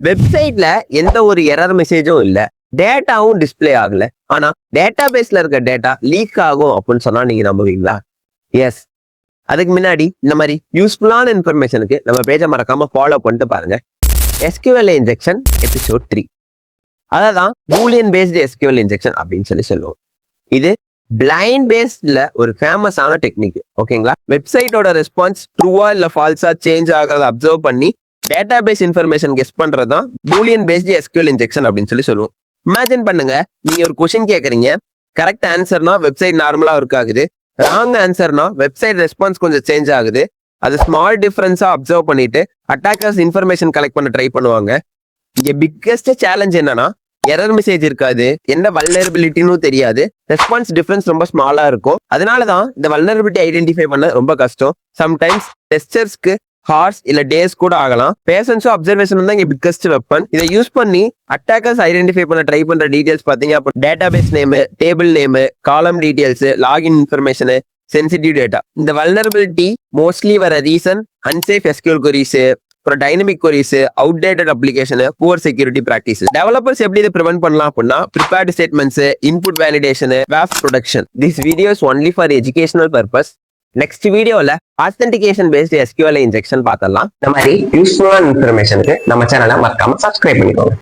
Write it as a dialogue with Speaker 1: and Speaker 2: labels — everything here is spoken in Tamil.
Speaker 1: வெப்சைட்ல எந்த ஒரு எரர் மெசேஜும் இல்ல, டேட்டாவும் டிஸ்ப்ளே ஆகல. ஆனா டேட்டா பேஸ்ல இருக்க டேட்டா லீக் ஆகும் அப்படின்னு சொன்னா நீங்க நம்புவீங்களா? எஸ். அதுக்கு முன்னாடி இந்த மாதிரி யூஸ்ஃபுல்லான இன்ஃபர்மேஷனுக்கு நம்ம பேஜை மறக்காம ஃபாலோ பண்ணிட்டு பாருங்க. SQL injection episode 3. அதான் பூலியன் பேஸ்டு SQL இன்ஜெக்ஷன் அப்படின்னு சொல்லுவோம். இது பிளைண்ட் பேஸ்ட்ல ஒரு ஃபேமஸான டெக்னிக். ஓகேங்களா? வெப்சைட்டோட ரெஸ்பான்ஸ் ட்ரூவா இல்ல ஃபால்ஸா சேஞ்ச் ஆகிறத அப்சர்வ் பண்ணி டேட்டா பேஸ் இன்ஃபர்மேஷன் கெஸ் பண்றதுதான் பூலியன் பேஸ்டு SQL இன்ஜெக்ஷன் அப்படின்னு சொல்லுவோம். இமேஜின் பண்ணுங்க, நீங்க ஒரு கொஸ்டின் கேக்குறீங்க, கரெக்ட் ஆன்சர்னா வெப்சைட் நார்மலா ஒர்க் ஆகுது, ராங் ஆன்சர்னா வெப்சைட் ரெஸ்பான்ஸ் கொஞ்சம் சேஞ்ச் ஆகுது. அது ஸ்மால் டிஃபரன்ஸா அப்சர்வ் பண்ணிட்டு அட்டாக்கர்ஸ் இன்ஃபர்மேஷன் கலெக்ட் பண்ண ட்ரை பண்ணுவாங்க. இங்க பிக்கஸ்ட் சேலஞ்ச் என்னன்னா, எரர் மெசேஜ் இருக்காது, என்ன வல்னரபிலிட்டின்னு தெரியாது, ரெஸ்பான்ஸ் டிஃபரன்ஸ் ரொம்ப ஸ்மாலா இருக்கும். அதனாலதான் இந்த வல்னரபிலிட்டி ஐடென்டிஃபை பண்ண ரொம்ப கஷ்டம். சம்டைம்ஸ் டெஸ்டர்ஸ்க்கு ஹார்ஸ் இல்ல டேஸ் கூட ஆகலாம். பேஷன்ஸும் அப்சர்வேஷன் தான் இங்க பிக்கஸ்ட் வெப்பன். இதை யூஸ் பண்ணி அட்டாக்கர்ஸ் ஐடென்டிஃபை பண்ண ட்ரை பண்ற டீடைல்ஸ் பாத்தீங்க அப்போ டேட்டாபேஸ் நேம், டேபிள் நேம், காலம் details, login information, sensitive data. இந்த வல்னரபிலிட்டி மோஸ்ட்லி வர ரீசன் அன்சேஃப் SQL queries, அப்புறம் dynamic queries, outdated application, poor security practice. Developers எப்படி இதை ப்ரிவென்ட் பண்ணலாம் அப்படின்னா, prepared statements, input validation, WAF production. This video is only for educational purpose. Next வீடியோல ஆத்தென்டிகேஷன் பேஸ்ட் SQL இன்ஜெக்ஷன் பார்த்தலாம். இந்த மாதிரி யூஸ்ஃபுல்லான இன்ஃபர்மேஷனுக்கு நம்ம சேனலை மறக்காம சப்ஸ்கிரைப் பண்ணிக்கோங்க.